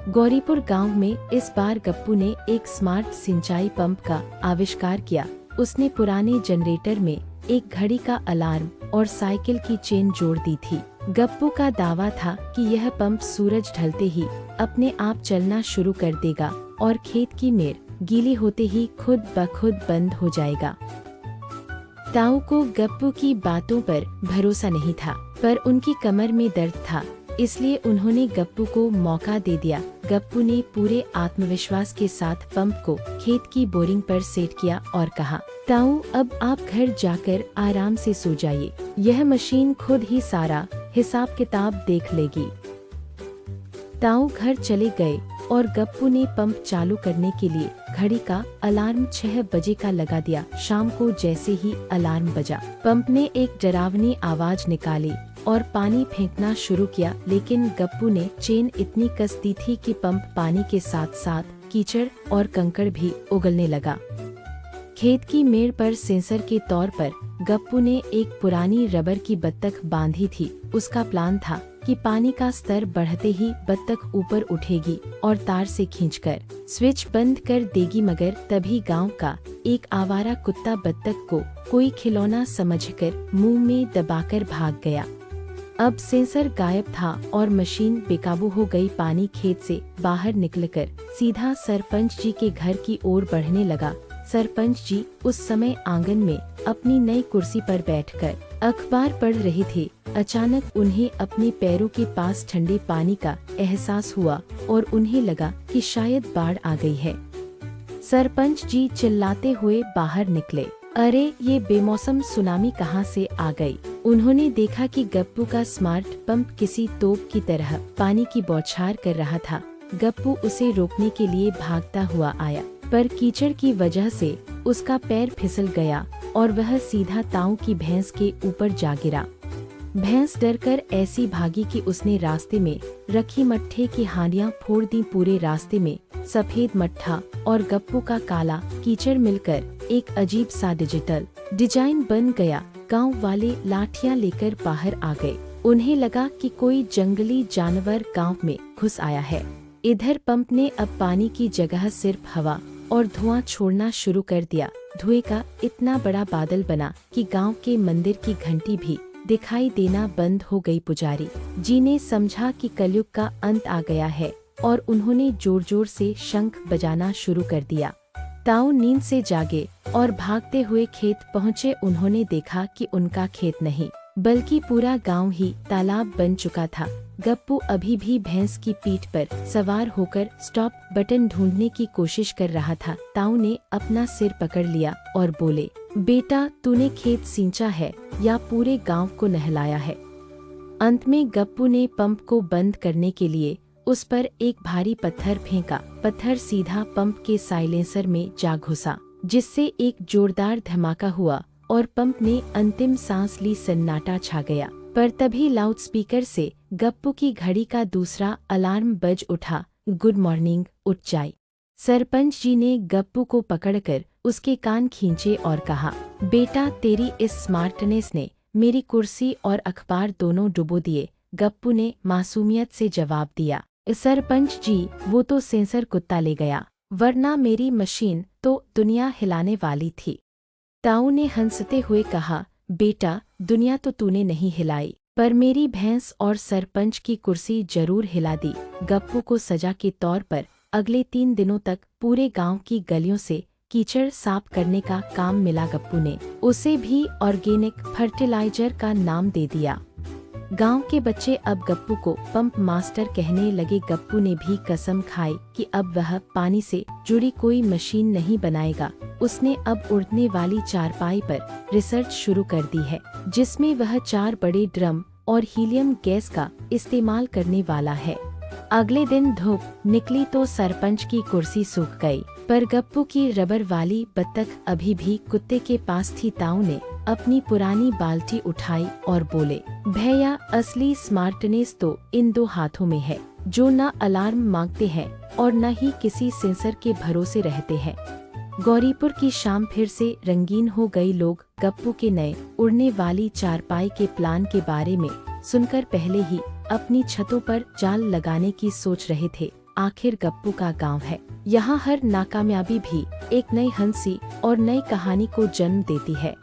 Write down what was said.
गौरीपुर गांव में इस बार गप्पू ने एक स्मार्ट सिंचाई पंप का आविष्कार किया। उसने पुराने जनरेटर में एक घड़ी का अलार्म और साइकिल की चेन जोड़ दी थी। गप्पू का दावा था कि यह पंप सूरज ढलते ही अपने आप चलना शुरू कर देगा और खेत की मेड़ गीली होते ही खुद ब खुद बंद हो जाएगा। ताऊ को गप्पू की बातों पर भरोसा नहीं था, पर उनकी कमर में दर्द था, इसलिए उन्होंने गप्पू को मौका दे दिया। गप्पू ने पूरे आत्मविश्वास के साथ पंप को खेत की बोरिंग पर सेट किया और कहा, ताऊ अब आप घर जाकर आराम से सो जाइए, यह मशीन खुद ही सारा हिसाब किताब देख लेगी। ताऊ घर चले गए और गप्पू ने पंप चालू करने के लिए घड़ी का अलार्म 6 बजे का लगा दिया। शाम को जैसे ही अलार्म बजा, पंप ने एक डरावनी आवाज निकाली और पानी फेंकना शुरू किया, लेकिन गप्पू ने चेन इतनी कस दी थी कि पंप पानी के साथ साथ कीचड़ और कंकड़ भी उगलने लगा। खेत की मेड़ पर सेंसर के तौर पर गप्पू ने एक पुरानी रबर की बत्तख बांधी थी। उसका प्लान था कि पानी का स्तर बढ़ते ही बत्तख ऊपर उठेगी और तार से खींचकर स्विच बंद कर देगी, मगर तभी गांव का एक आवारा कुत्ता बत्तख को कोई खिलौना समझकर मुंह में दबाकर भाग गया। अब सेंसर गायब था और मशीन बेकाबू हो गई। पानी खेत से बाहर निकलकर सीधा सरपंच जी के घर की ओर बढ़ने लगा। सरपंच जी उस समय आंगन में अपनी नई कुर्सी पर बैठकर अखबार पढ़ रहे थे। अचानक उन्हें अपने पैरों के पास ठंडे पानी का एहसास हुआ और उन्हें लगा कि शायद बाढ़ आ गई है। सरपंच जी चिल्लाते हुए बाहर निकले, अरे ये बेमौसम सुनामी कहाँ से आ गई। उन्होंने देखा कि गप्पू का स्मार्ट पंप किसी तोप की तरह पानी की बौछार कर रहा था। गप्पू उसे रोकने के लिए भागता हुआ आया, पर कीचड़ की वजह से उसका पैर फिसल गया और वह सीधा ताऊ की भैंस के ऊपर जा गिरा। भैंस डरकर ऐसी भागी कि उसने रास्ते में रखी मट्ठे की हांडियां फोड़ दी। पूरे रास्ते में सफेद मट्ठा और गप्पू का काला कीचड़ मिलकर एक अजीब सा डिजिटल डिजाइन बन गया। गांव वाले लाठियां लेकर बाहर आ गए। उन्हें लगा कि कोई जंगली जानवर गांव में घुस आया है। इधर पंप ने अब पानी की जगह सिर्फ हवा और धुआं छोड़ना शुरू कर दिया। धुएं का इतना बड़ा बादल बना कि गांव के मंदिर की घंटी भी दिखाई देना बंद हो गई। पुजारी जी ने समझा कि कलयुग का अंत आ गया है और उन्होंने जोर जोर से शंख बजाना शुरू कर दिया। ताऊ नींद से जागे और भागते हुए खेत पहुँचे। उन्होंने देखा कि उनका खेत नहीं बल्कि पूरा गांव ही तालाब बन चुका था। गप्पू अभी भी भैंस की पीठ पर सवार होकर स्टॉप बटन ढूंढने की कोशिश कर रहा था। ताऊ ने अपना सिर पकड़ लिया और बोले, बेटा तूने खेत सींचा है या पूरे गांव को नहलाया है। अंत में गप्पू ने पंप को बंद करने के लिए उस पर एक भारी पत्थर फेंका। पत्थर सीधा पंप के साइलेंसर में जा घुसा, जिससे एक जोरदार धमाका हुआ और पंप ने अंतिम सांस ली। सन्नाटा छा गया, पर तभी लाउडस्पीकर से गप्पू की घड़ी का दूसरा अलार्म बज उठा, गुड मॉर्निंग, उठ जाए। सरपंच जी ने गप्पू को पकड़कर उसके कान खींचे और कहा, बेटा तेरी इस स्मार्टनेस ने मेरी कुर्सी और अखबार दोनों डुबो दिए। गप्पू ने मासूमियत से जवाब दिया, सरपंच जी वो तो सेंसर कुत्ता ले गया, वरना मेरी मशीन तो दुनिया हिलाने वाली थी। ताऊ ने हंसते हुए कहा, बेटा दुनिया तो तूने नहीं हिलाई, पर मेरी भैंस और सरपंच की कुर्सी जरूर हिला दी। गप्पू को सजा के तौर पर अगले 3 दिनों तक पूरे गांव की गलियों से कीचड़ साफ करने का काम मिला। गप्पू ने उसे भी ऑर्गेनिक फर्टिलाइजर का नाम दे दिया। गांव के बच्चे अब गप्पू को पंप मास्टर कहने लगे। गप्पू ने भी कसम खाई कि अब वह पानी से जुड़ी कोई मशीन नहीं बनाएगा। उसने अब उड़ने वाली चारपाई पर रिसर्च शुरू कर दी है, जिसमें वह 4 बड़े ड्रम और हीलियम गैस का इस्तेमाल करने वाला है। अगले दिन धूप निकली तो सरपंच की कुर्सी सूख गई, पर गप्पू की रबर वाली बत्तख अभी भी कुत्ते के पास थी। ताऊ ने अपनी पुरानी बाल्टी उठाई और बोले, भैया असली स्मार्टनेस तो इन 2 हाथों में है, जो न अलार्म मांगते हैं और न ही किसी सेंसर के भरोसे रहते हैं। गौरीपुर की शाम फिर से रंगीन हो गई। लोग गप्पू के नए उड़ने वाली चारपाई के प्लान के बारे में सुनकर पहले ही अपनी छतों पर जाल लगाने की सोच रहे थे। आखिर गप्पू का गांव है। यहाँ हर नाकामयाबी भी एक नई हंसी और नई कहानी को जन्म देती है।